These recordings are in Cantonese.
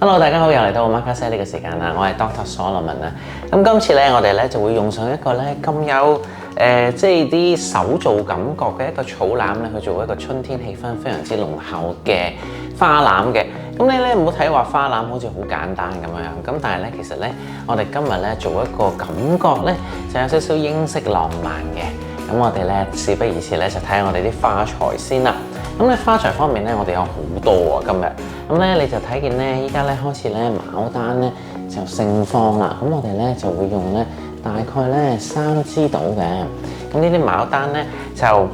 Hello， 大家好，又嚟到Omakase呢個時間啦，我係 Dr. Solomon 啦。咁今次咧，我哋咧就會用上一個咧咁有即係啲手做感覺嘅一個草籃咧，去做一個春天氣氛非常之濃厚嘅花籃嘅。咁你咧唔好睇話花籃好似好簡單咁樣，咁但係咧其實咧，我哋今日咧做一個感覺咧，就有少少英式浪漫嘅。咁我哋咧事不宜遲咧，就睇下我哋啲花材先啦。咁咧花材方面咧，我哋有好多喎今日。咁咧你就睇見咧，依家咧開始咧牡丹咧就盛放啦。咁我哋咧就會用咧大概咧3支到嘅。咁呢啲牡丹咧就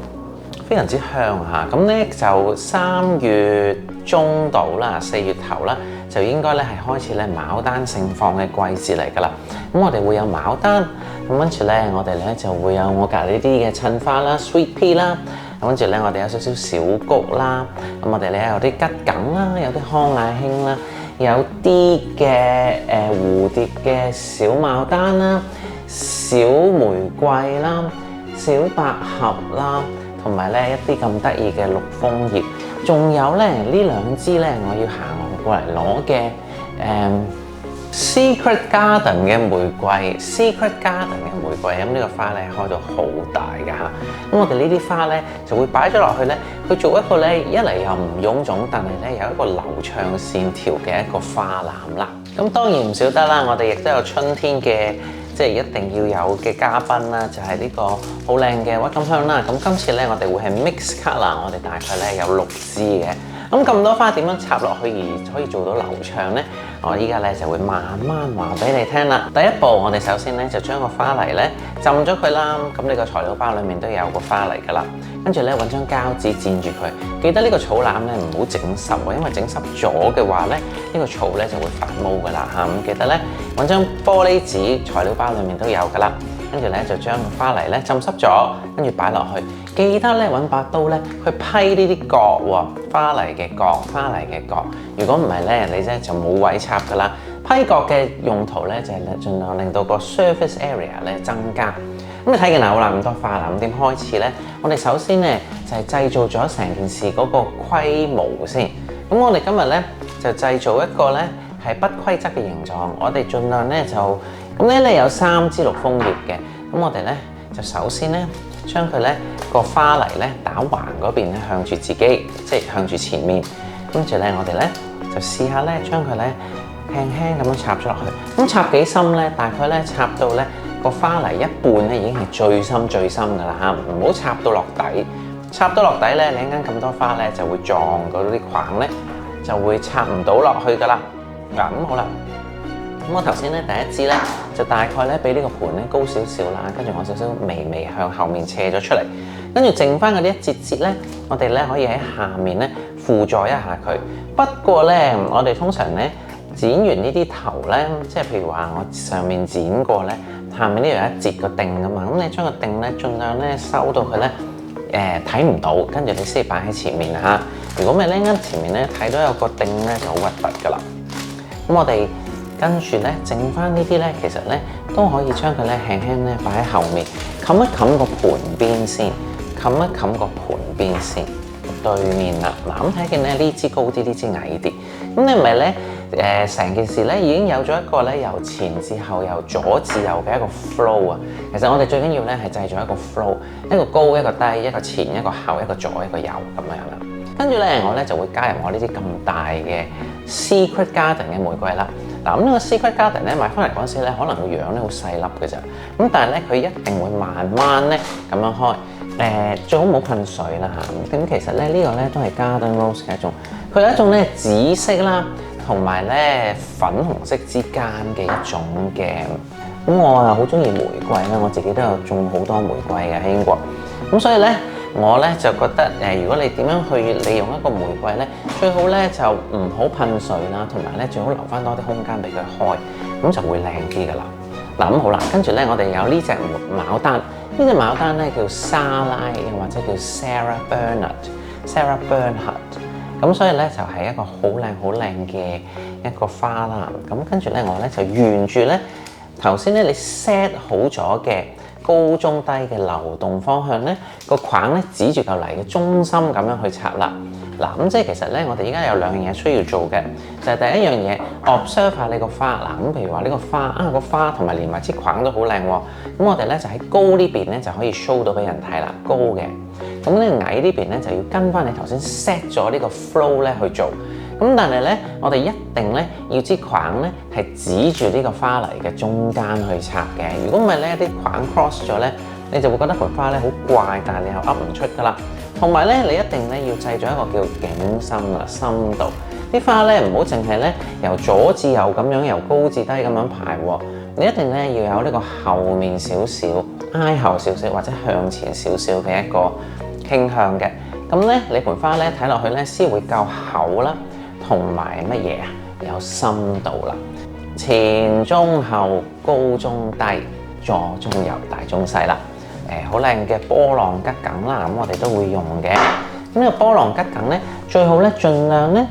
非常之香嚇。咁咧就3月中到啦，4月頭啦，就應該咧係開始咧牡丹盛放嘅季節嚟㗎啦。咁我哋會有牡丹，咁跟住咧我哋咧就會有我隔離啲嘅襯花啦 ，sweet pea 啦。咁跟住咧，我哋有少少小菊啦，咁我哋咧有啲桔梗啦，有啲康乃馨啦，有啲嘅蝴蝶嘅小牡丹啦、小玫瑰啦、小百合啦，同埋咧一啲咁得意嘅綠楓葉，仲有咧呢2支咧，我要行過嚟攞嘅Secret Garden 嘅玫瑰 ，Secret Garden 嘅玫瑰，咁呢個花咧開到好大㗎嚇。咁我哋呢啲花咧就會擺咗落去咧，去做一個咧一嚟又唔臃腫，但係咧有一個流暢線條嘅一個花籃啦。咁當然唔少得啦，我哋亦都有春天嘅，即係一定要有嘅嘉賓啦，就係呢個好靚嘅鬱金香啦。咁今次咧我哋會係 mix color，我哋大概咧有6支嘅。咁多花點樣插落去而可以做到流暢呢？我依家咧就會慢慢話俾你聽啦。第一步，我哋首先咧就將個花泥咧浸咗佢啦。咁呢個材料包裡面都有個花泥㗎啦。跟住咧揾張膠紙墊住佢。記得呢個草籃咧唔好整濕喎，因為整濕咗嘅話咧，呢個草咧就會發毛㗎啦嚇。咁記得咧揾張玻璃紙，材料包裡面都有㗎啦。跟住咧就將個花泥咧浸濕咗，跟住擺落去。記得咧揾把刀咧去批呢啲角喎，花泥嘅角，花泥嘅角。如果唔係咧，你咧就冇位插㗎啦。批角嘅用途咧就係盡量令到個 surface area 咧增加。咁你睇見嗱，好啦，咁多花啦，咁點開始咧？我哋首先咧就係製造咗成件事嗰個規模先。咁我哋今日咧就製造一個咧係不規則嘅形狀。我哋盡量咧就咁咧有3支綠楓葉嘅。咁我哋咧就首先咧將佢咧個花泥咧打橫嗰邊咧向住自己，即係向住前面。跟住咧我哋咧就試下咧將佢咧輕輕咁樣插咗落去。咁插幾深咧？大概咧插到咧個花泥一半咧已經係最深最深㗎啦嚇，唔好插到落底。插到落底咧，你一間咁多花咧就會撞到啲框咧，就會插唔到落去㗎啦。嗱，咁好啦。咁我頭先咧第一支咧就大概咧比呢個盤咧高少少啦，跟住我少少微微向後面斜咗出嚟，跟住剩翻嗰啲一節節咧，我哋咧可以喺下面咧輔助一下佢。不過咧，我哋通常咧剪完呢啲頭咧，即係譬如話我上面剪過咧，下面呢度有一節個頂㗎嘛，咁你將個頂咧盡量咧收到佢咧睇唔到，跟住你先擺喺前面嚇。如果唔係咧，啱前面咧睇到有個頂咧就好核突㗎啦。咁我哋跟住咧，剩翻呢啲咧，其實咧都可以將佢咧輕輕咧擺喺後面，冚一冚個盤邊先，冚一冚個盤邊先，對面啦。嗱，咁睇見咧呢支高啲，呢支矮啲，咁你唔係咧成件事咧已經有咗一個咧由前至後、由左至右嘅一個 flow 啊。其實我哋最緊要咧係製造一個 flow， 一個高一個低，一個前一個後，一個左一個右咁樣啦。跟住咧我咧就會加入我呢啲咁大嘅 Secret Garden 嘅玫瑰啦。嗱，咁呢個 Secret Garden 咧買翻嚟嗰陣時咧，可能個樣咧好細粒嘅咋，咁但係咧佢一定會慢慢咧咁樣開，最好唔好噴水啦嚇。咁其實咧呢個咧都係 Garden Rose 嘅一種，佢有一種咧紫色啦，同埋咧粉紅色之間嘅一種嘅。咁我啊好中意玫瑰啦，我自己都有種好多玫瑰嘅喺英國，咁所以咧。我咧就覺得如果你點樣去利用一個玫瑰咧，最好咧就唔好噴水啦，同埋咧最好留翻多啲空間俾佢開，咁就會靚啲噶啦。嗱，咁好啦，跟住咧我哋有呢隻牡丹，呢隻牡丹咧叫莎拉，又或者叫 Sarah Bernhardt，咁所以咧就係一個好靚嘅一個花啦。咁跟住咧我咧就沿住咧頭先咧你 set 好咗嘅。高中低嘅流動方向咧，個框咧指住嚿泥嘅中心咁樣去插啦。嗱，咁即係其實咧，我哋依家有兩樣嘢需要做嘅，就係第一樣嘢 observe 下你個花。嗱，咁譬如話呢個花啊，個花同埋連埋支框都好靚喎。咁我哋咧就喺高呢邊咧就可以 show 到俾人睇啦，高嘅。咁咧矮呢邊咧就要跟翻你頭先 set 咗呢個 flow 咧去做。咁但係咧，我哋一定咧要支框咧係指住呢個花泥嘅中間去插嘅。如果唔係咧，啲框 cross 咗咧，你就會覺得盆花咧好怪，但係你又噏唔出噶啦。同埋咧，你一定咧要製造一個叫景深啊，深度。啲花咧唔好淨係咧由左至右咁樣，由高至低咁樣排喎。你一定咧要有呢個後面少少、挨後少少或者向前少少嘅一個傾向嘅。咁咧，你盆花咧睇落去咧先會夠厚啦，同埋乜嘢啊？有深度啦。前中後高中低，左中右大中細啦。好靚嘅波浪桔梗啦，咁我哋都會用嘅。咁呢個波浪桔梗咧，最好咧盡量咧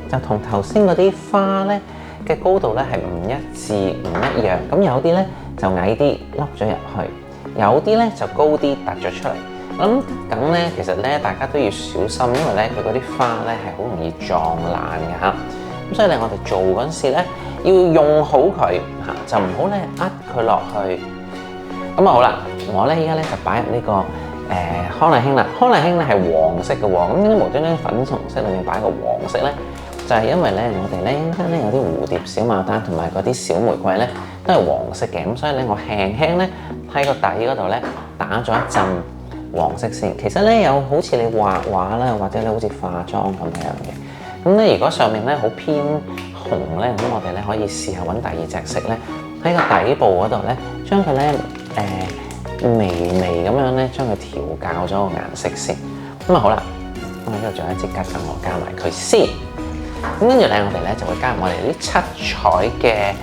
就同頭先嗰啲花咧嘅高度咧係唔一致、唔一樣。咁有啲咧就矮啲，凹咗入去；有啲咧就高啲，突咗出嚟。咁桔咧其實咧大家都要小心，因為咧佢嗰啲花咧係好容易撞爛嘅嚇。咁所以咧我哋做嗰陣時咧要用好佢嚇，就唔好咧扼佢落去。咁啊好啦，我咧依家咧就擺入呢個康乃馨啦。康乃馨咧係黃色嘅喎，咁點解無端端粉紅色裏面擺個黃色咧？就係因為咧我哋咧應該咧有啲蝴蝶小牡丹同埋嗰啲小玫瑰咧都係黃色嘅，咁所以咧我輕輕咧喺個底嗰度咧打咗一陣黃色先。其實咧有好似你畫畫啦，或者你好似化妝咁樣嘅。咁咧如果上面咧好偏紅咧，咁我哋咧可以試下揾第二隻色咧喺個底部嗰度咧將佢咧微微咁樣咧，將佢調校咗個顏色先。咁啊好啦，我喺度仲有一支桔梗，我加埋佢先。咁跟住咧，我哋咧就會加入我哋啲七彩嘅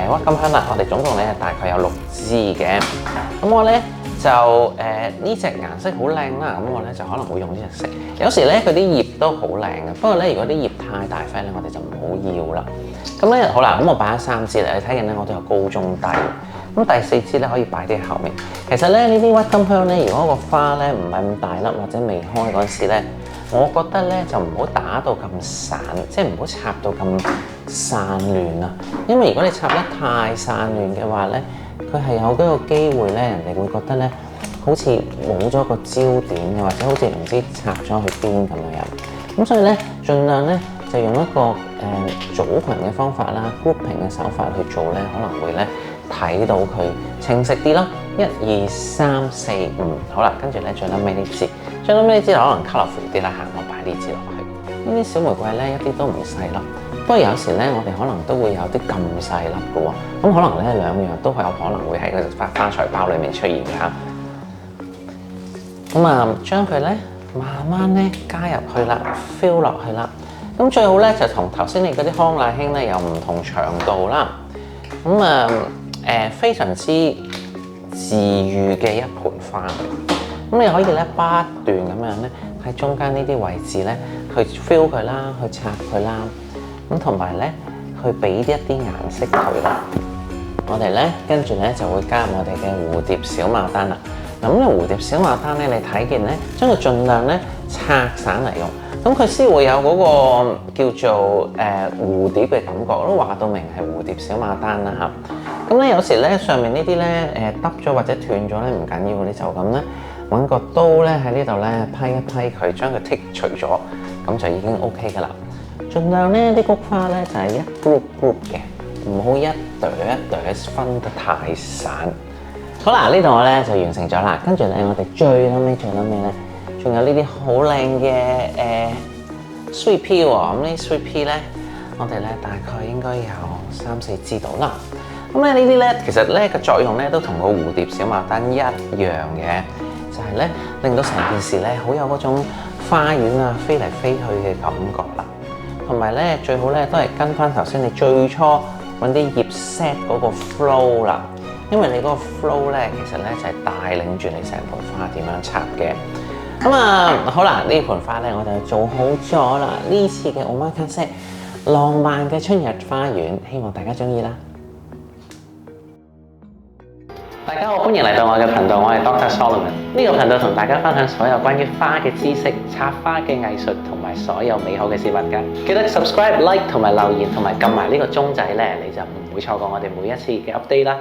鬱金香啦。我哋總共咧大概有6支嘅。咁我咧就呢隻顏色好靚啦。咁我咧就可能會用呢隻色。有時咧佢啲葉都好靚嘅，不過咧如果啲葉太大塊咧，我哋就唔好要啦。咁咧好啦，咁我擺咗3支嚟，你睇見咧我都有高中低。咁第4支咧可以擺啲後面。其實咧呢啲鬱金香咧，如果個花咧唔係咁大粒或者未開嗰陣時咧，我覺得咧就唔好打到咁散，即係唔好插到咁散亂啊。因為如果你插得太散亂嘅話咧，佢係有嗰個機會咧，人哋會覺得咧好似冇咗個焦點嘅，或者好似唔知插咗去邊咁樣。咁所以咧，盡量咧就用一個組群嘅方法啦 ，grouping 嘅手法去做咧，可能會咧睇到佢清晰啲咯。1、2、3、4、5，好啦，跟住咧最撚尾呢支，最撚尾呢支可能 colourful 啲啦嚇，我擺呢支落去。呢啲小玫瑰咧一啲都唔細粒，不過有時咧我哋可能都會有啲咁細粒嘅喎，咁可能咧2樣都有可能會喺個花材包裡面出現嘅嚇。咁啊，將佢咧慢慢咧加入去啦 ，fill 落去啦。咁最好咧就同頭先你嗰啲康乃馨咧有唔同長度啦。咁啊非常之治癒嘅一盆花。咁你可以咧不斷咁樣咧喺中間呢啲位置咧去 fill 佢啦，去插佢啦。咁同埋咧去俾一啲顏色佢啦。我哋咧跟住咧就會加入我哋嘅蝴蝶小牡丹啦。咁呢蝴蝶小牡丹咧，你睇見咧，將佢盡量咧拆散嚟用，咁佢先會有嗰個叫做蝴蝶嘅感覺。都話到明係蝴蝶小牡丹啦嚇。咁咧有時咧上面呢啲咧耷咗或者斷咗咧唔緊要，你就咁咧揾個刀咧喺呢度咧批一批佢，將佢剔除咗，咁就已經 OK 噶啦。盡量咧啲菊花咧就係一 group 嘅，唔好一朵一朵分得太散。好啦，呢度我咧就完成咗啦。跟住咧，我哋最撚尾咧，仲有呢啲好靚嘅sweet pea 喎。咁呢 sweet pea 咧，我哋咧大概應該有3、4支到啦。咁咧呢啲咧，其實咧個作用咧都同個蝴蝶小牡丹一樣嘅，就係咧令到成件事咧好有嗰種花園啊飛嚟飛去嘅感覺啦。同埋咧最好咧都係跟翻頭先你最初揾啲葉 set 嗰個 flow 啦。因為你嗰個 flow 咧，其實咧就係帶領住你成盆花點樣插嘅。咁啊，好啦，呢盆花咧我哋做好咗啦。呢次嘅 Omakase 浪漫嘅春日花園，希望大家中意啦。大大家好，歡迎嚟到我嘅頻道，我係 Dr. Solomon。呢個頻道同大家分享所有關於花嘅知識、插花嘅藝術同埋所有美好嘅事物㗎。記得 subscribe、like 同埋留言同埋撳埋呢個鐘仔咧，你就唔會錯過我哋每一次嘅 update 啦。